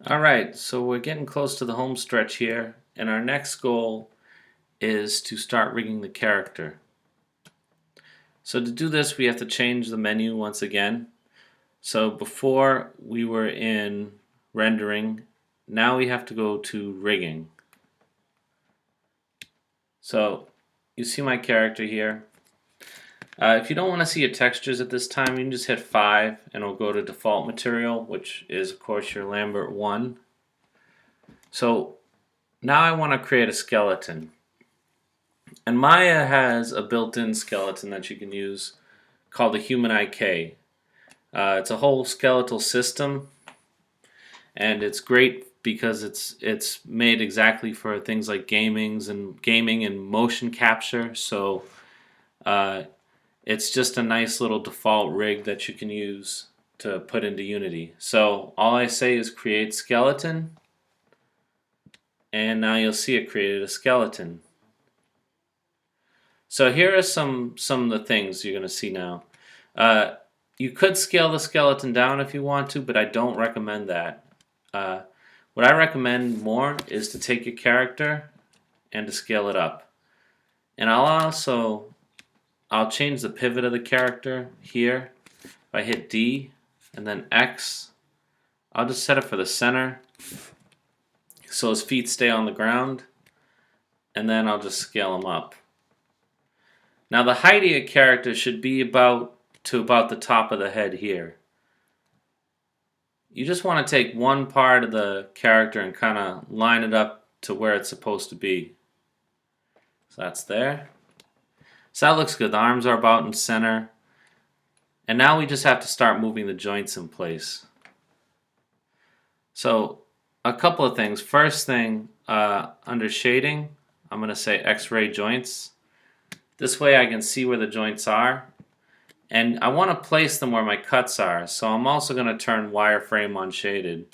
Alright, so we're getting close to the home stretch here, and our next goal is to start rigging the character. So to do this, we have to change the menu once again. So before we were in rendering, now we have to go to rigging. So you see my character here. If you don't want to see your textures at this time, you can just hit 5 and it'll go to default material, which is of course your Lambert 1. So now I want to create a skeleton. And Maya has a built-in skeleton that you can use called the Human HIK. It's a whole skeletal system, and it's great because it's made exactly for things like gaming and motion capture. So it's just a nice little default rig that you can use to put into Unity. So all I say is create skeleton, and now you'll see it created a skeleton. So here are some of the things you're going to see now. You could scale the skeleton down if you want to, but I don't recommend that. What I recommend more is to take your character and to scale it up. And I'll change the pivot of the character here. If I hit D and then X, I'll just set it for the center so his feet stay on the ground, and then I'll just scale him up. Now the height of your character should be about the top of the head here. You just want to take one part of the character and kind of line it up to where it's supposed to be. So that's there. So that looks good. The arms are about in center. And now we just have to start moving the joints in place. So a couple of things. First thing, under shading, I'm going to say X-ray joints. This way I can see where the joints are. And I want to place them where my cuts are. So I'm also going to turn wireframe on shaded,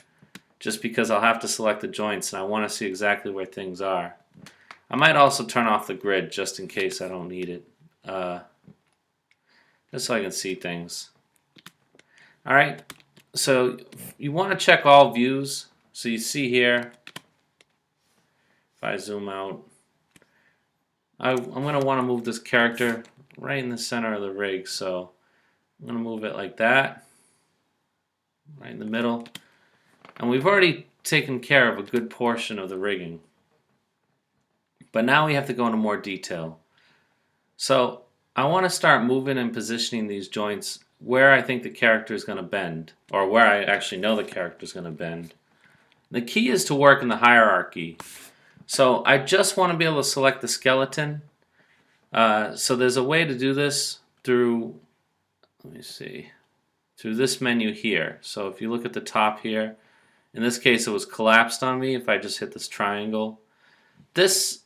just because I'll have to select the joints and I want to see exactly where things are. I might also turn off the grid just in case I don't need it. Just so I can see things. Alright, so you want to check all views. So you see here, if I zoom out, I'm going to want to move this character right in the center of the rig. So I'm going to move it like that, right in the middle. And we've already taken care of a good portion of the rigging. But now we have to go into more detail. So I want to start moving and positioning these joints where I think the character is going to bend, or where I actually know the character is going to bend. The key is to work in the hierarchy. So I just want to be able to select the skeleton. So there's a way to do this through, let me see, through this menu here. So if you look at the top here, in this case it was collapsed on me if I just hit this triangle. This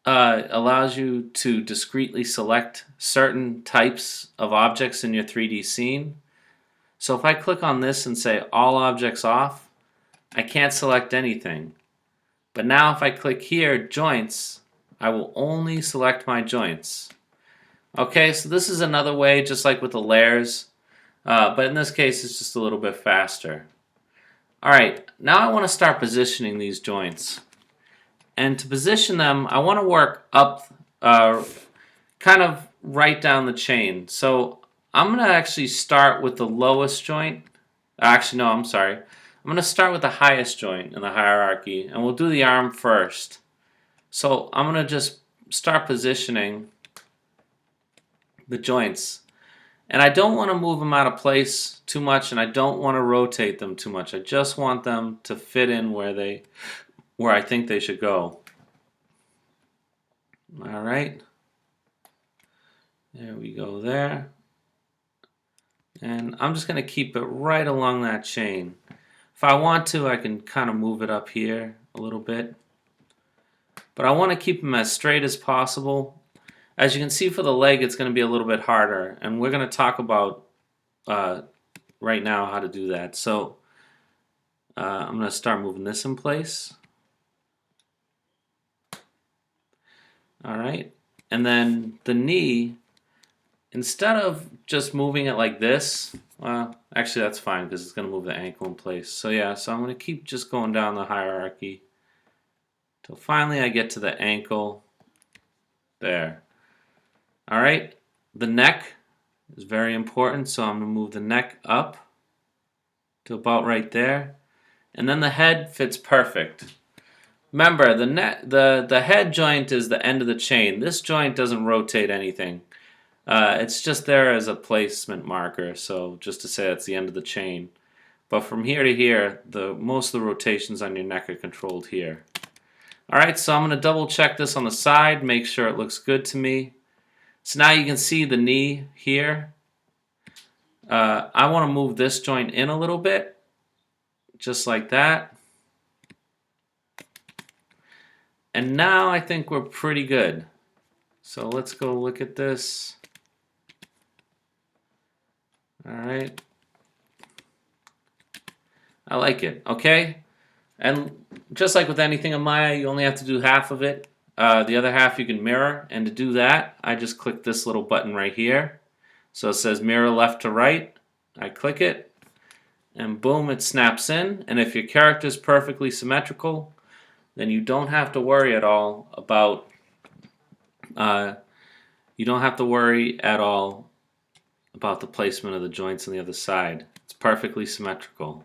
allows you to discretely select certain types of objects in your 3D scene. So if I click on this and say all objects off, I can't select anything. But now if I click here, joints, I will only select my joints. Okay, so this is another way, just like with the layers, but in this case it's just a little bit faster. Alright, now I want to start positioning these joints. And to position them, I want to work up, kind of right down the chain. So I'm going to actually start with the lowest joint. Actually, no, I'm sorry. I'm going to start with the highest joint in the hierarchy, and we'll do the arm first. So I'm going to just start positioning the joints. And I don't want to move them out of place too much, and I don't want to rotate them too much. I just want them to fit in where I think they should go. Alright. There we go there. And I'm just going to keep it right along that chain. If I want to, I can kind of move it up here a little bit. But I want to keep them as straight as possible. As you can see for the leg, it's going to be a little bit harder. And we're going to talk about right now how to do that. So I'm going to start moving this in place. Alright. And then the knee instead of just moving it like this, well, actually that's fine because it's going to move the ankle in place. So yeah, so I'm going to keep just going down the hierarchy till finally I get to the ankle there. All right, the neck is very important, so I'm going to move the neck up to about right there. And then the head fits perfect. Remember, the head joint is the end of the chain. This joint doesn't rotate anything. It's just there as a placement marker, so just to say it's the end of the chain. But from here to here, most of the rotations on your neck are controlled here. Alright, so I'm going to double check this on the side, make sure it looks good to me. So now you can see the knee here. I want to move this joint in a little bit, just like that. And now I think we're pretty good. So let's go look at this. Alright. I like it, okay? And just like with anything in Maya, you only have to do half of it. The other half you can mirror, and to do that, I just click this little button right here. So it says mirror left to right. I click it, and boom, it snaps in. And if your character is perfectly symmetrical, then you don't have to worry at all about the placement of the joints on the other side. It's perfectly symmetrical.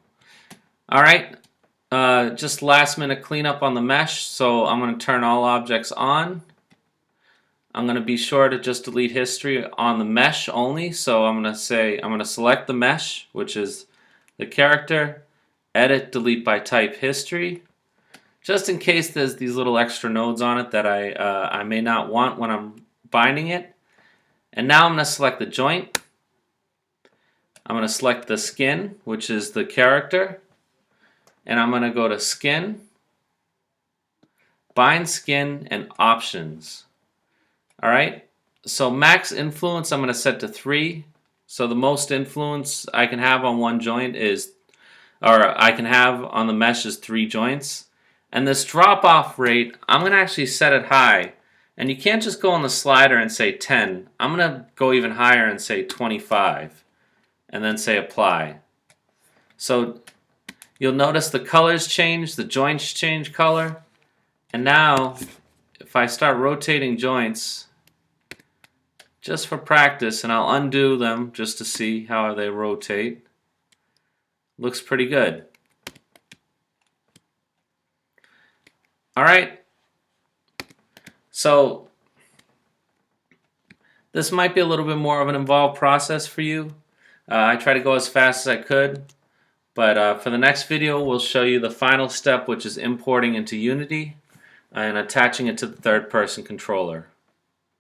All right. Just last minute cleanup on the mesh, so I'm going to turn all objects on. I'm going to be sure to just delete history on the mesh only, so I'm going to select the mesh, which is the character, edit, delete by type history, just in case there's these little extra nodes on it that I may not want when I'm binding it. And now I'm going to select the joint. I'm going to select the skin, which is the character. And I'm going to go to Skin, Bind Skin, and Options. Alright, so max influence I'm going to set to 3. So the most influence I can have on one joint I can have on the mesh is 3 joints. And this drop-off rate, I'm going to actually set it high. And you can't just go on the slider and say 10. I'm going to go even higher and say 25. And then say Apply. So you'll notice the colors change, the joints change color. And now, if I start rotating joints, just for practice, and I'll undo them just to see how they rotate, looks pretty good. Alright, so this might be a little bit more of an involved process for you. I try to go as fast as I could. But for the next video, we'll show you the final step, which is importing into Unity and attaching it to the third-person controller.